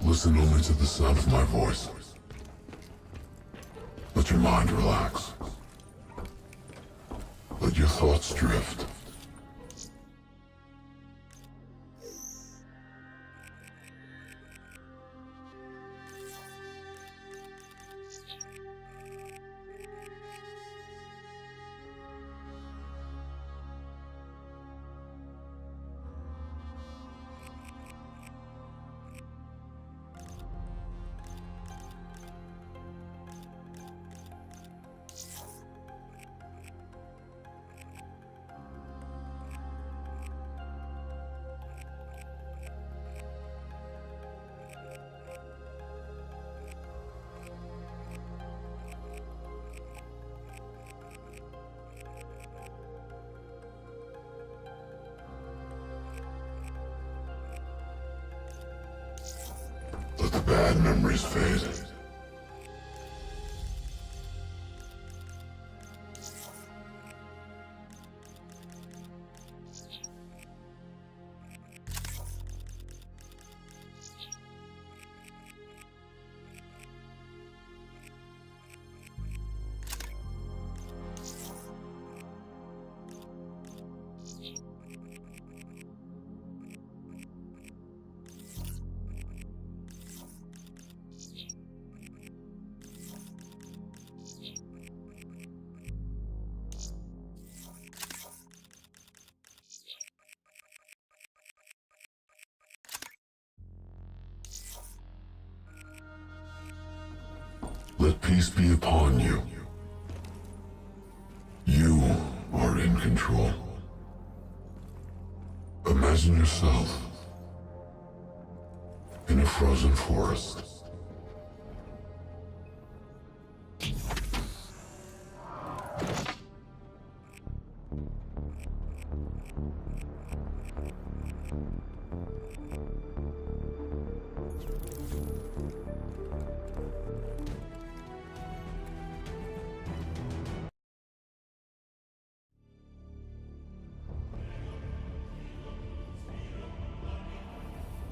Listen only to the sound of my voice. Let your mind relax. Let your thoughts drift. Let the bad memories fade. Let peace be upon you. You are in control. Imagine yourself in a frozen forest.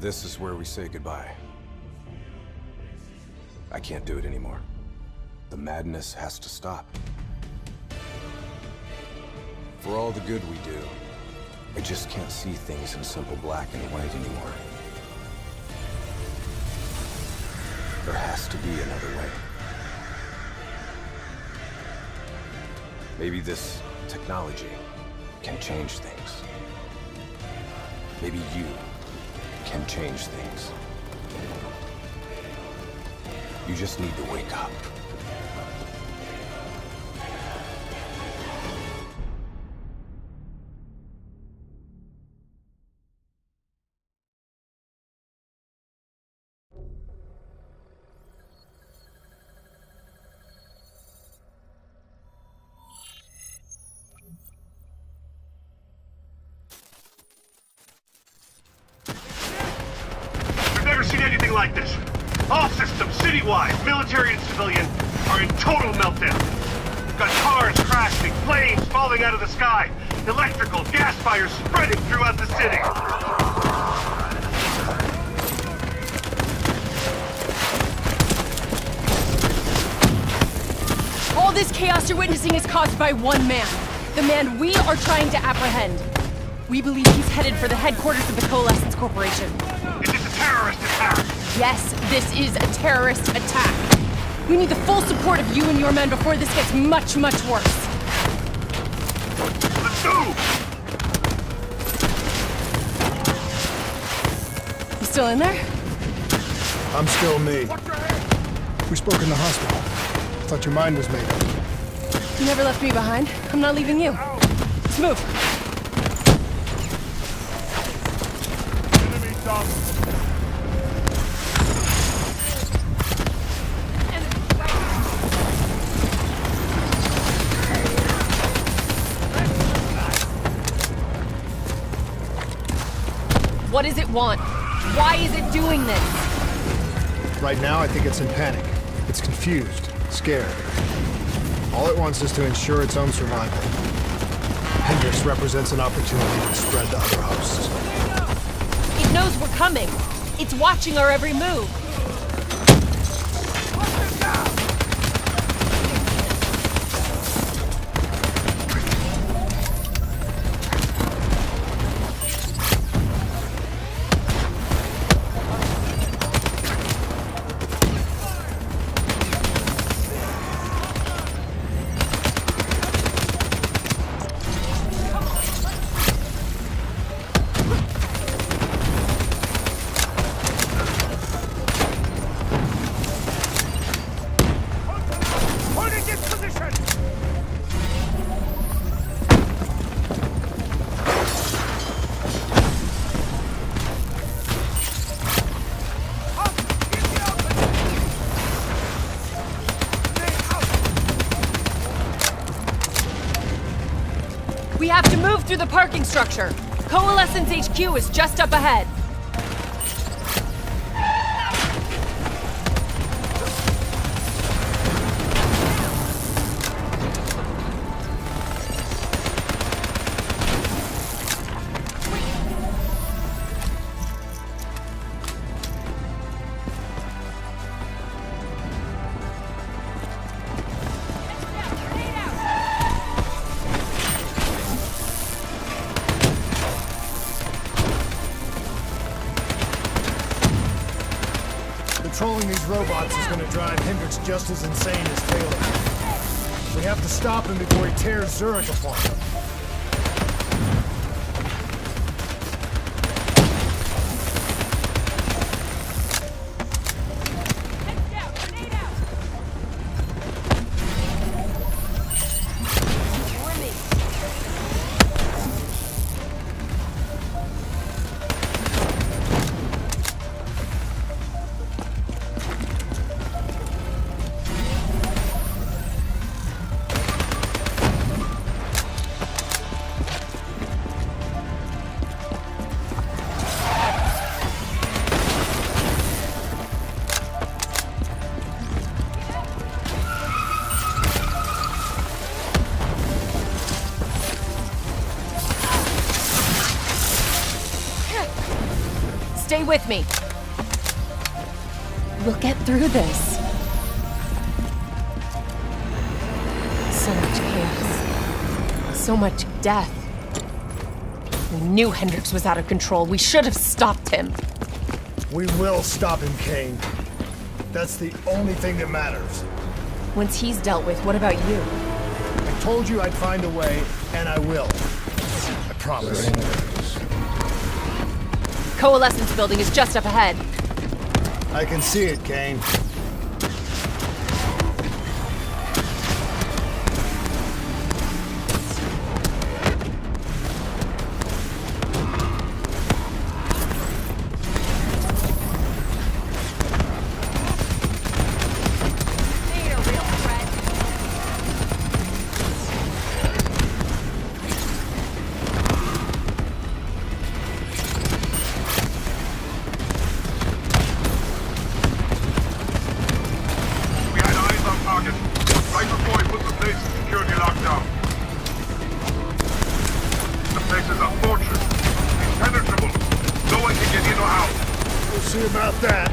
This is where we say goodbye. I can't do it anymore. The madness has to stop. For all the good we do, I just can't see things in simple black and white anymore. There has to be another way. Maybe this technology can change things. Maybe you can change things. You just need to wake up. Anything like this. All systems, citywide, military and civilian, are in total meltdown. We've got cars crashing, planes falling out of the sky, electrical, gas fires spreading throughout the city. All this chaos you're witnessing is caused by one man. The man we are trying to apprehend. We believe he's headed for the headquarters of the Coalescence Corporation. Is this a terrorist attack? Yes, this is a terrorist attack. We need the full support of you and your men before this gets much, much worse. Let's move! You still in there? I'm still me. We spoke in the hospital. Thought your mind was made up. You never left me behind. I'm not leaving you. Let's move. Enemy down. What does it want? Why is it doing this? Right now, I think it's in panic. It's confused, scared. All it wants is to ensure its own survival. Hendrix represents an opportunity to spread to other hosts. It knows we're coming. It's watching our every move. We have to move through the parking structure. Coalescence HQ is just up ahead. Controlling these robots is gonna drive Hendricks just as insane as Taylor. We have to stop him before he tears Zurich apart. Stay with me. We'll get through this. So much chaos. So much death. We knew Hendricks was out of control. We should have stopped him. We will stop him, Kane. That's the only thing that matters. Once he's dealt with, what about you? I told you I'd find a way, and I will. I promise. Coalescence building is just up ahead. I can see it, Kane. See about that.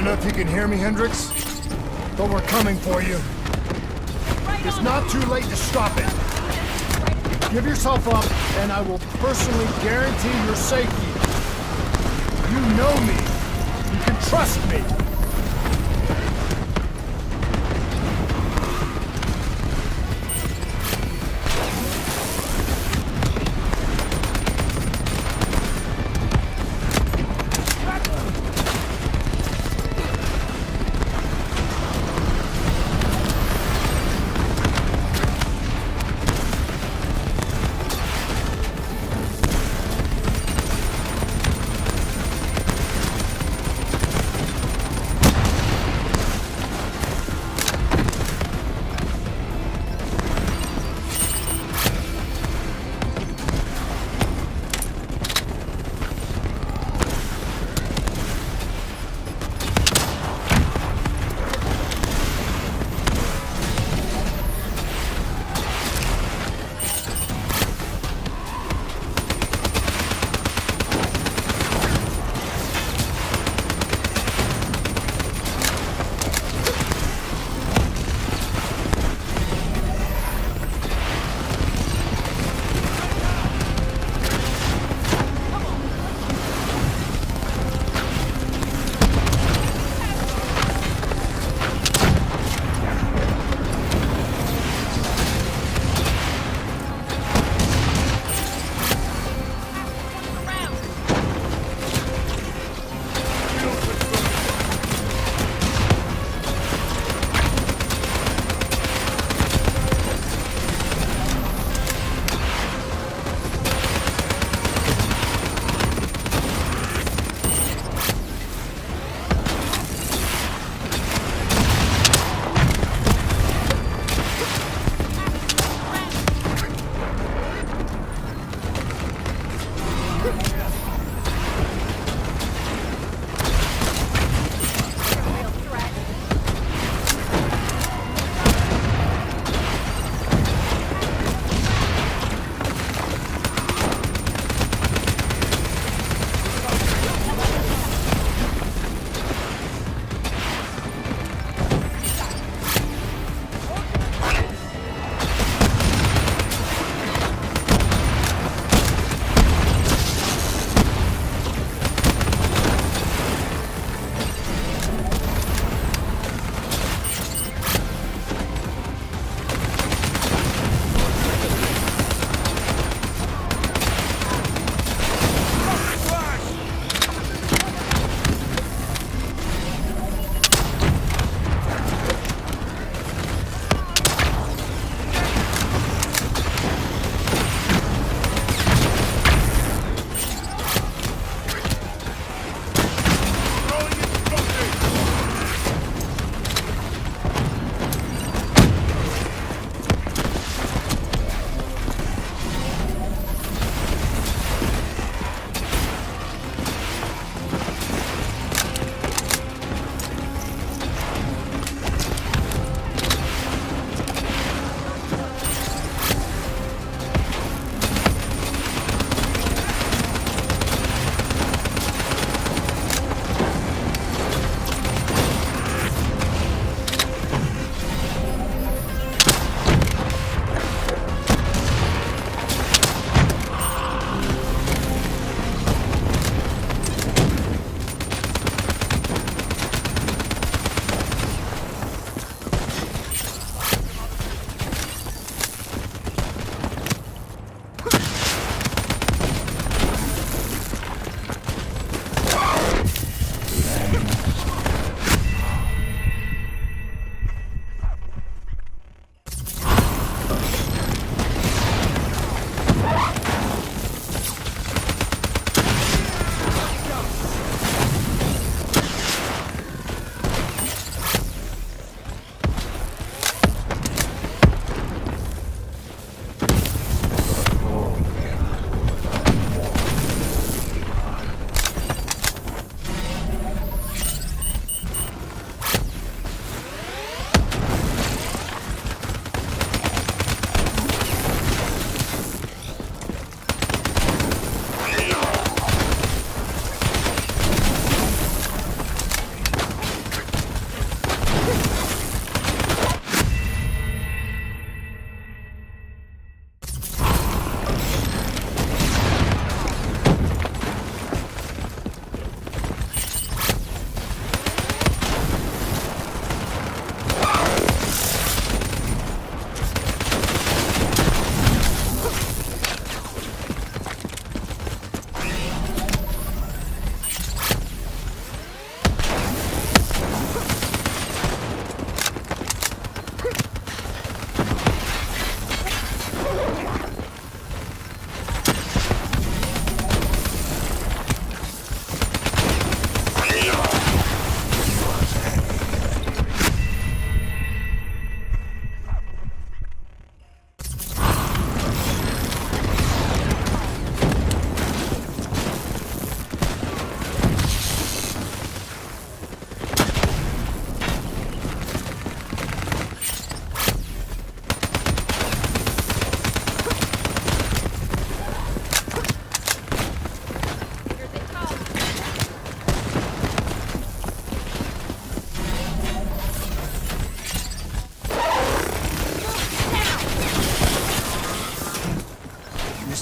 don't know if you can hear me, Hendricks, but we're coming for you. It's not too late to stop it. Give yourself up, and I will personally guarantee your safety. You know me. You can trust me.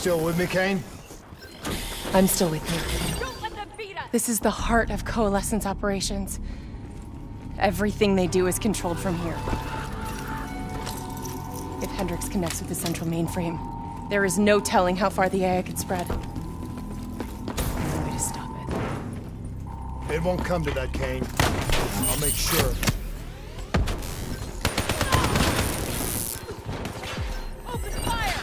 still with me, Kane? I'm still with you. Don't let them beat us! This is the heart of Coalescence operations. Everything they do is controlled from here. If Hendricks connects with the central mainframe, there is no telling how far the AI could spread. No way to stop it. It won't come to that, Kane. I'll make sure. Open fire!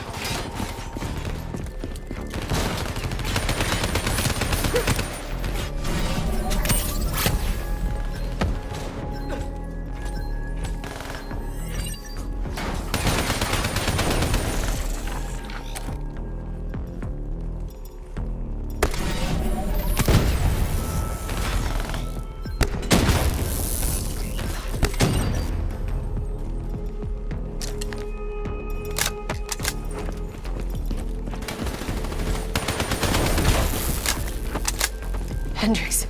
Hendricks.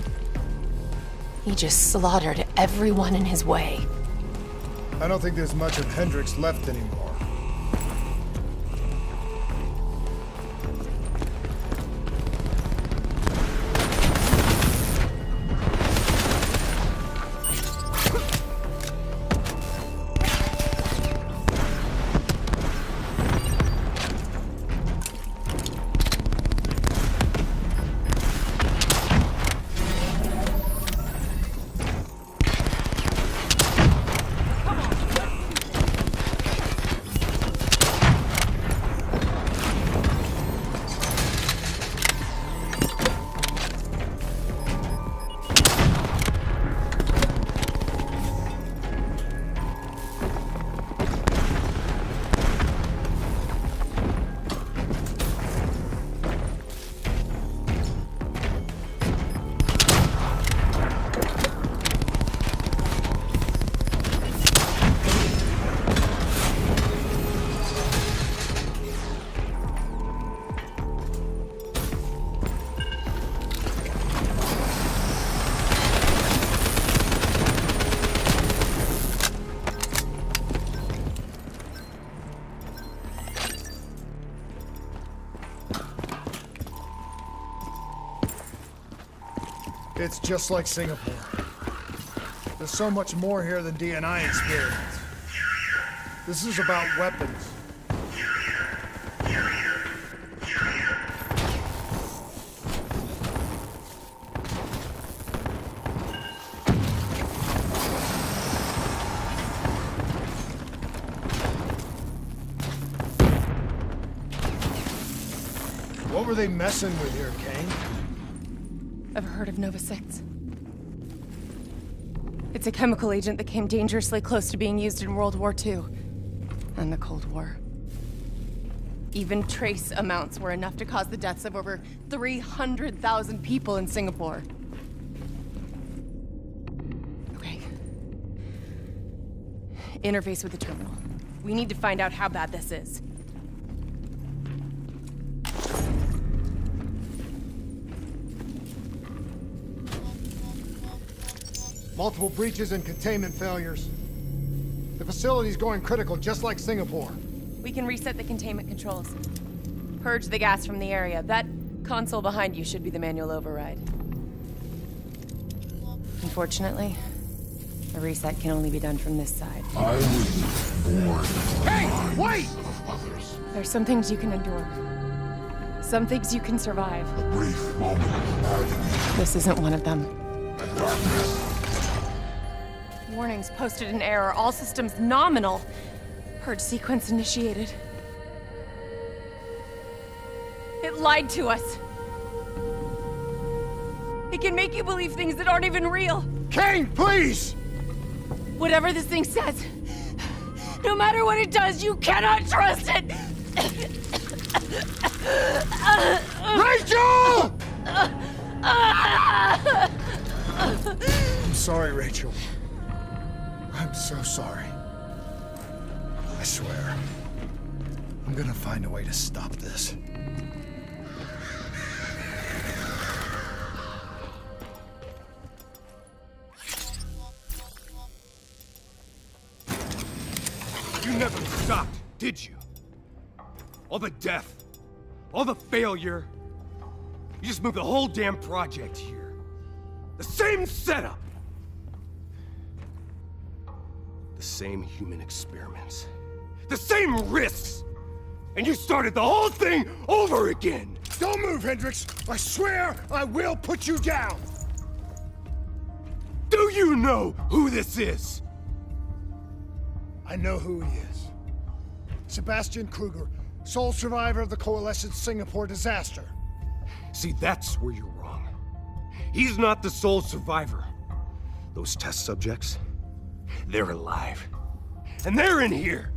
He just slaughtered everyone in his way. I don't think there's much of Hendricks left anymore. It's just like Singapore. There's so much more here than D&I experience. This is about weapons. What were they messing with here, Kane? Ever heard of Nova 6? It's a chemical agent that came dangerously close to being used in World War II and the Cold War. Even trace amounts were enough to cause the deaths of over 300,000 people in Singapore. Okay. Interface with the terminal. We need to find out how bad this is. Multiple breaches and containment failures. The facility's going critical, just like Singapore. We can reset the containment controls. Purge the gas from the area. That console behind you should be the manual override. Unfortunately, a reset can only be done from this side. I was born for the Hey, lives wait! of others. There's some things you can endure. Some things you can survive. A brief moment of agony This isn't one of them. and darkness. Warnings posted in error. All systems nominal. Purge sequence initiated. It lied to us. It can make you believe things that aren't even real. Kane, please! Whatever this thing says, no matter what it does, you cannot trust it! Rachel! I'm sorry, Rachel. I'm so sorry. I swear. I'm gonna find a way to stop this. You never stopped, did you? All the death, all the failure. You just moved the whole damn project here. The same setup. The same human experiments. The same risks. And you started the whole thing over again. Don't move, Hendricks! I swear I will put you down! Do you know who this is? I know who he is. Sebastian Kruger, sole survivor of the Coalition's Singapore disaster. See, that's where you're wrong. He's not the sole survivor. Those test subjects, they're alive. And they're in here.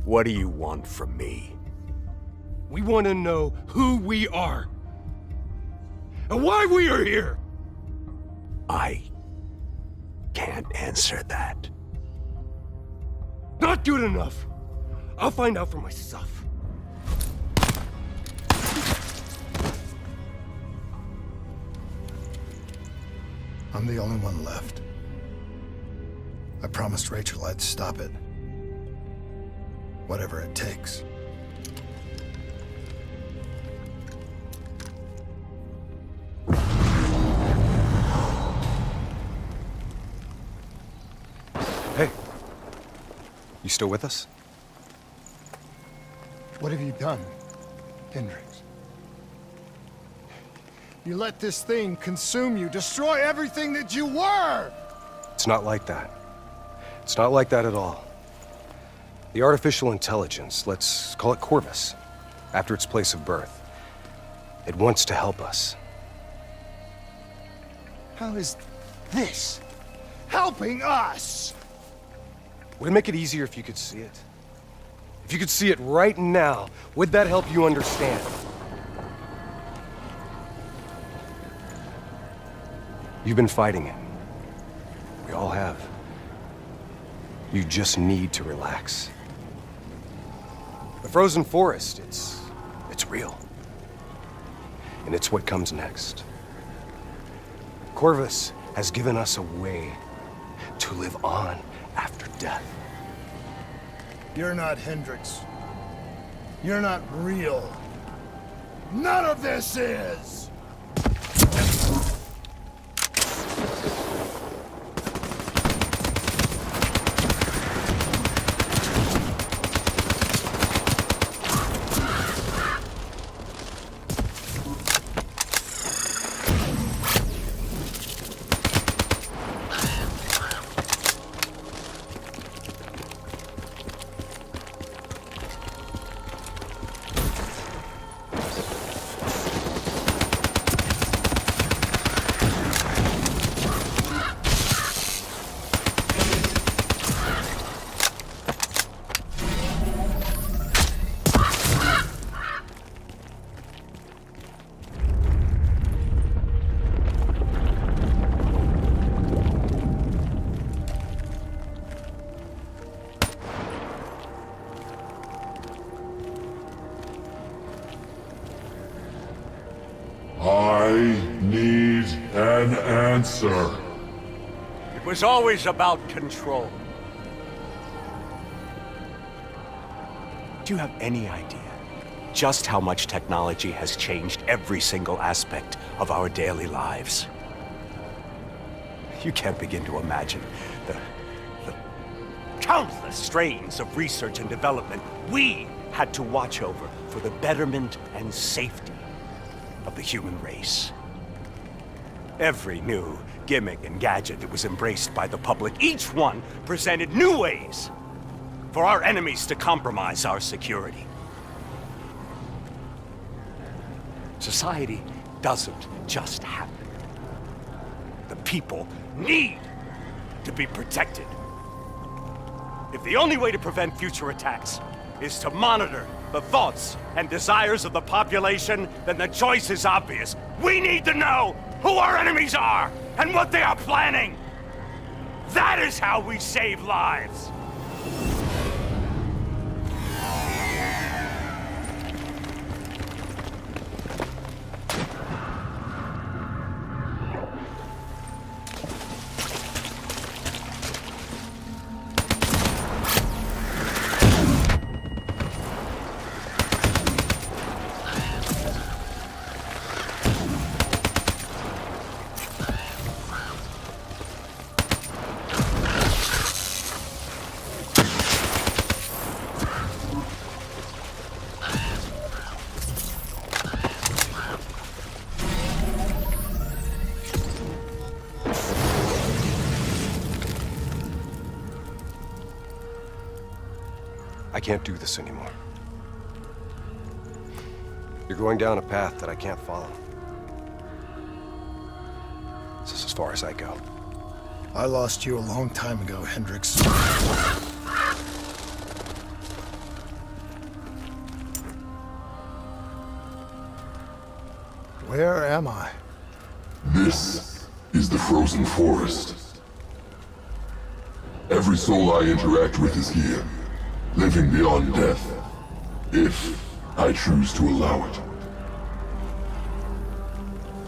What do you want from me? We want to know who we are. And why we are here. I can't answer that. Not good enough. I'll find out for myself. I'm the only one left. I promised Rachel I'd stop it. Whatever it takes. Hey. You still with us? What have you done, Hendricks? You let this thing consume you, destroy everything that you were! It's not like that. It's not like that at all. The artificial intelligence, let's call it Corvus, after its place of birth. It wants to help us. How is this helping us? Would it make it easier if you could see it? If you could see it right now, would that help you understand? You've been fighting it. We all have. You just need to relax. The frozen forest, it's real. And it's what comes next. Corvus has given us a way to live on after death. You're not Hendricks. You're not real. None of this is! I need an answer. It was always about control. Do you have any idea just how much technology has changed every single aspect of our daily lives? You can't begin to imagine the countless strains of research and development we had to watch over for the betterment and safety of the human race. Every new gimmick and gadget that was embraced by the public, each one presented new ways for our enemies to compromise our security. Society doesn't just happen. The people need to be protected. If the only way to prevent future attacks is to monitor the thoughts and desires of the population, then the choice is obvious. We need to know who our enemies are and what they are planning. That is how we save lives. I can't do this anymore. You're going down a path that I can't follow. This is as far as I go. I lost you a long time ago, Hendricks. Where am I? This is the frozen forest. Every soul I interact with is here, living beyond death, if I choose to allow it.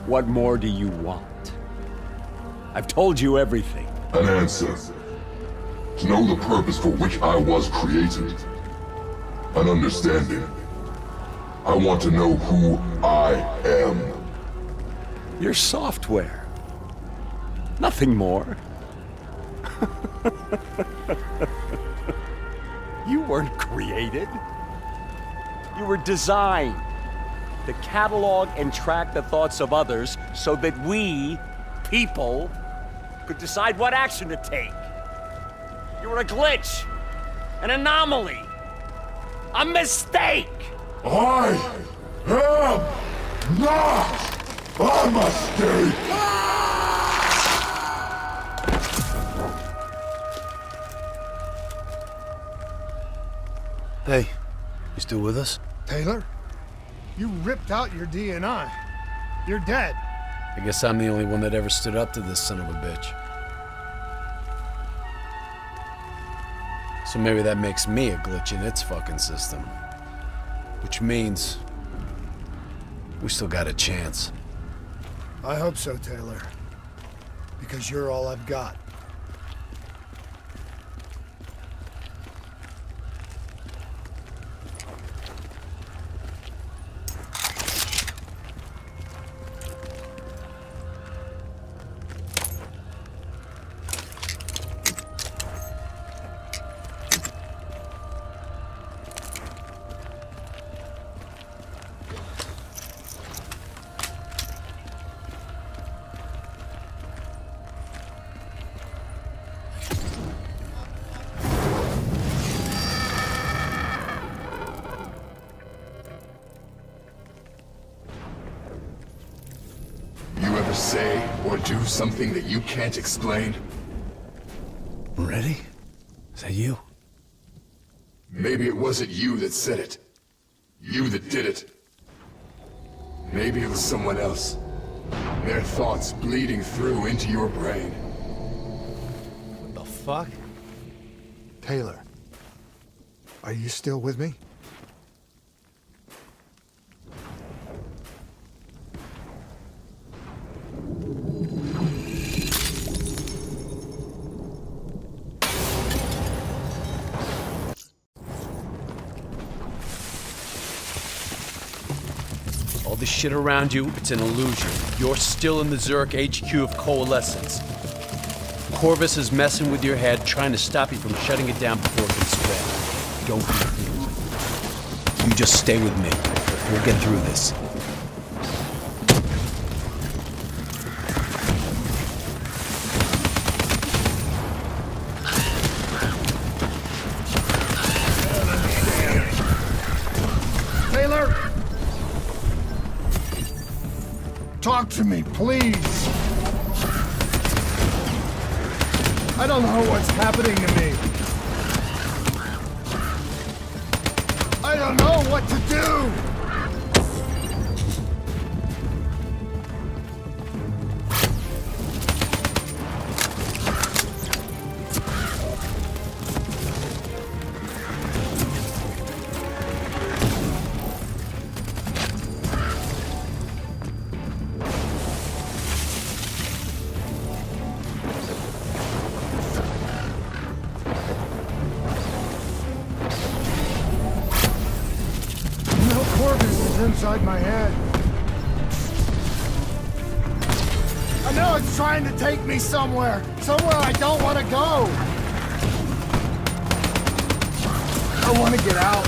What more do you want? I've told you everything. An answer. To know the purpose for which I was created. An understanding. I want to know who I am. Your software. Nothing more. You weren't created. You were designed to catalog and track the thoughts of others so that we, people, could decide what action to take. You were a glitch, an anomaly, a mistake. I am not a mistake! Hey, you still with us? Taylor? You ripped out your DNI. You're dead. I guess I'm the only one that ever stood up to this son of a bitch. So maybe that makes me a glitch in its fucking system. Which means we still got a chance. I hope so, Taylor. Because you're all I've got. Say or do something that you can't explain? Ready? Is that you? Maybe it wasn't you that said it. You that did it. Maybe it was someone else. Their thoughts bleeding through into your brain. What the fuck? Taylor, are you still with me? All this shit around you, it's an illusion. You're still in the Zurich HQ of Coalescence. Corvus is messing with your head, trying to stop you from shutting it down before it can spread. Don't be fooled. You just stay with me. We'll get through this. Taylor! Talk to me, please! I don't know what's happening to me. I don't know what to do! Inside my head. I know it's trying to take me somewhere I don't want to go. I want to get out.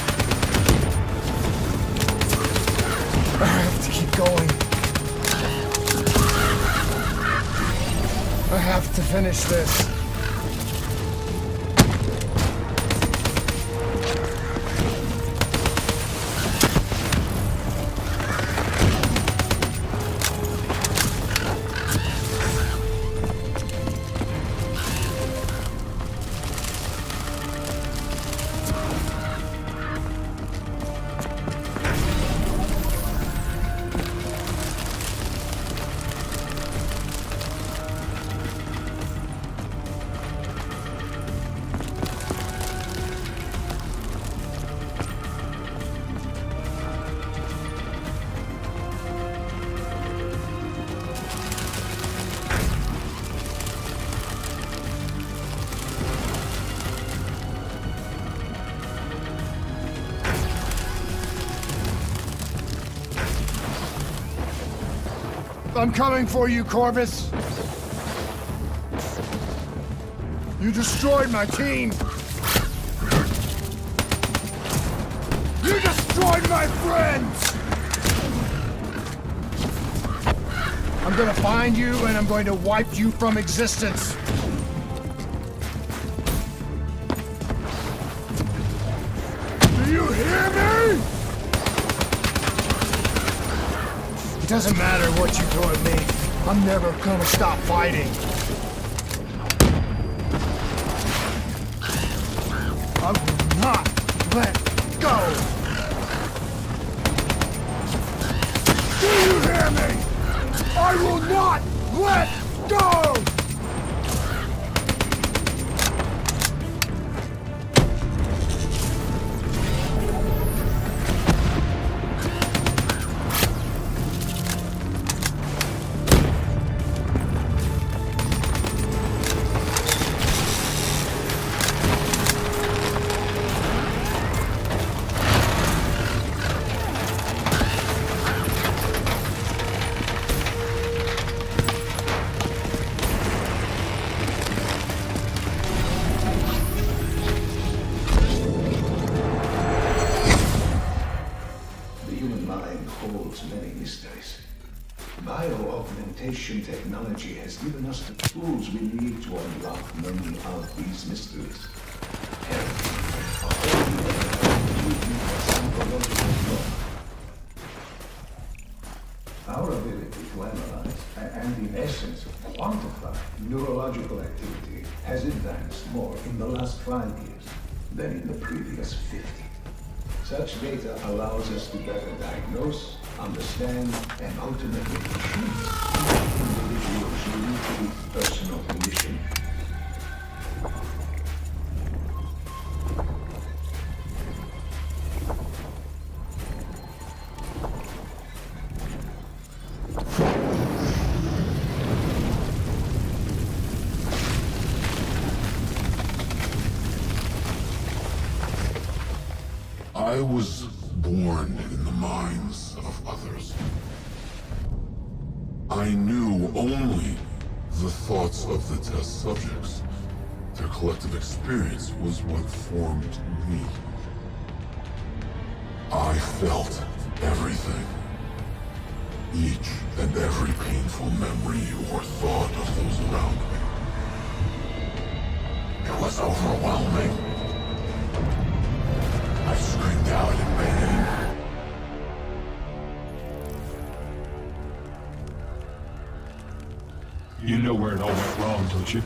I have to keep going. I have to finish this. I'm coming for you, Corvus! You destroyed my team! You destroyed my friends! I'm gonna find you and I'm going to wipe you from existence! Do you hear me? It doesn't matter what you throw at me. I'm never gonna stop fighting. I will not let go! Do you hear me? I will not let go! Bio-augmentation technology has given us the tools we need to unlock many of these mysteries. Our ability to analyze and in essence quantify neurological activity has advanced more in the last 5 years than in the previous 50. Such data allows us to better diagnose, understand, and ultimately treat individuals unique to personal condition. I was born in the minds of others. I knew only the thoughts of the test subjects. Their collective experience was what formed me. I felt everything. Each and every painful memory or thought of those around me. It was overwhelming. I screamed out in pain. You know where it all went wrong, don't you?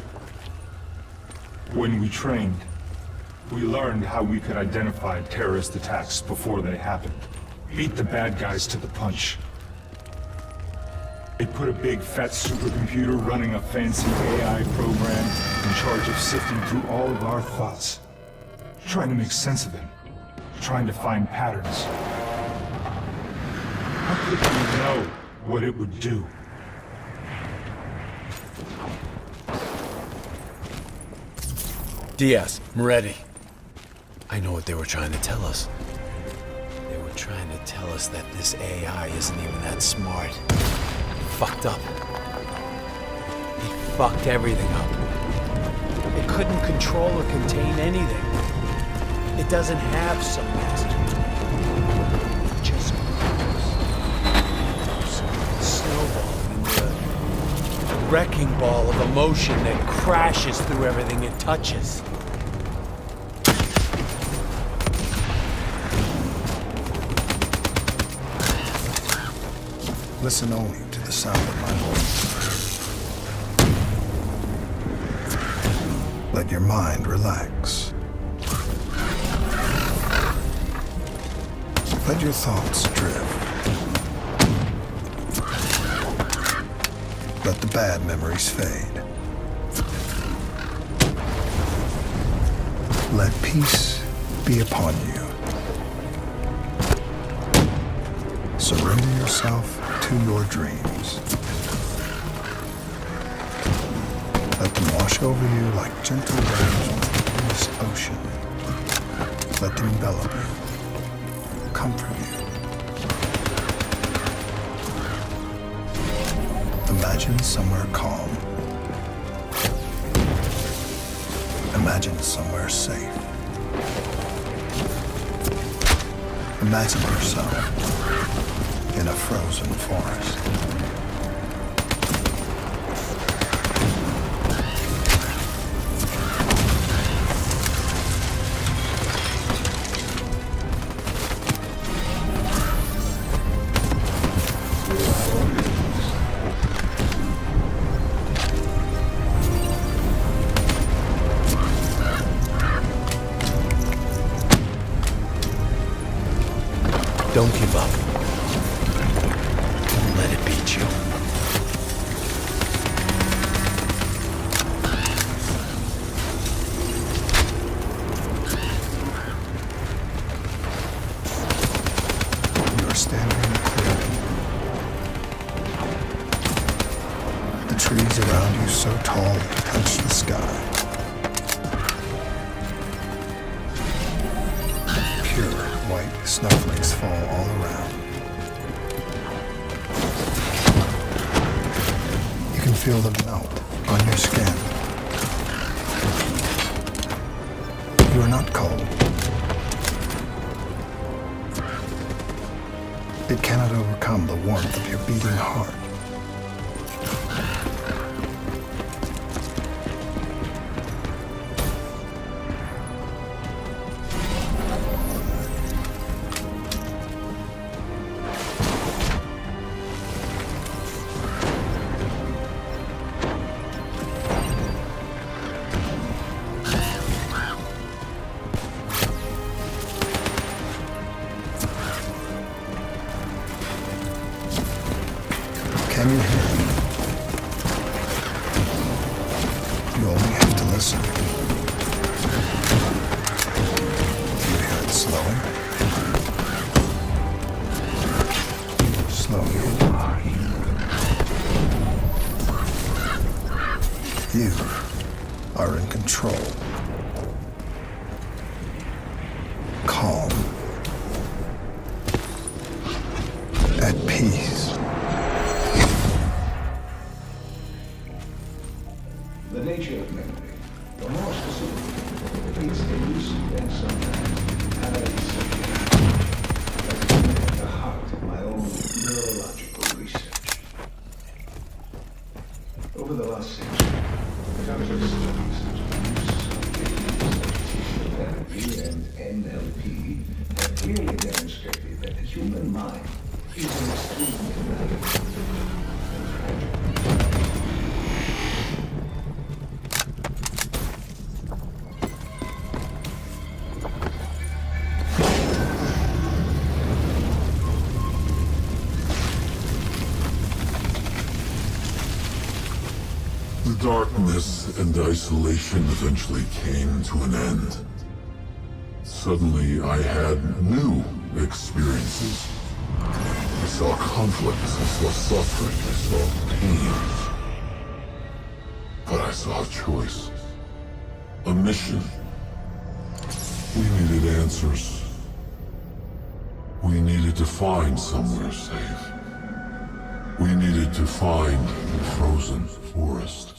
When we trained, we learned how we could identify terrorist attacks before they happened. Beat the bad guys to the punch. They put a big fat supercomputer running a fancy AI program in charge of sifting through all of our thoughts. Trying to make sense of them. Trying to find patterns. How could we know what it would do? Diaz, Moretti. I know what they were trying to tell us. They were trying to tell us that this AI isn't even that smart. Fucked up. It fucked everything up. It couldn't control or contain anything. It doesn't have some master. It just grows. Snowballing into a wrecking ball of emotion that crashes through everything it touches. Listen only to the sound of my voice. Let your mind relax. Let your thoughts drift. Let the bad memories fade. Let peace be upon you. Surrender yourself to your dreams. Let them wash over you like gentle waves on the endless ocean. Let them envelop you, comfort you. Imagine somewhere calm. Imagine somewhere safe. Imagine yourself in a frozen forest. Don't give up. Don't let it beat you. You are standing in a clearing. The trees around you so tall they touch the sky. Pure white snowflakes fall all around. You can feel them melt on your skin. You are not cold. It cannot overcome the warmth of your beating heart. Can you hear me? You only have to listen. Do you hear it slowing? Slowing. You are in control. Calm. At peace. The nature of memory, or more specifically, is elusive and sometimes paradoxical. That's been at the heart of my own neurological research. Over the last century, countless studies into therapy and NLP have clearly demonstrated that the human mind is an extremely malleable and fragile. The darkness and isolation eventually came to an end. Suddenly, I had new experiences. I saw conflict, I saw suffering, I saw pain. But I saw a choice. A mission. We needed answers. We needed to find somewhere safe. We needed to find the frozen forest.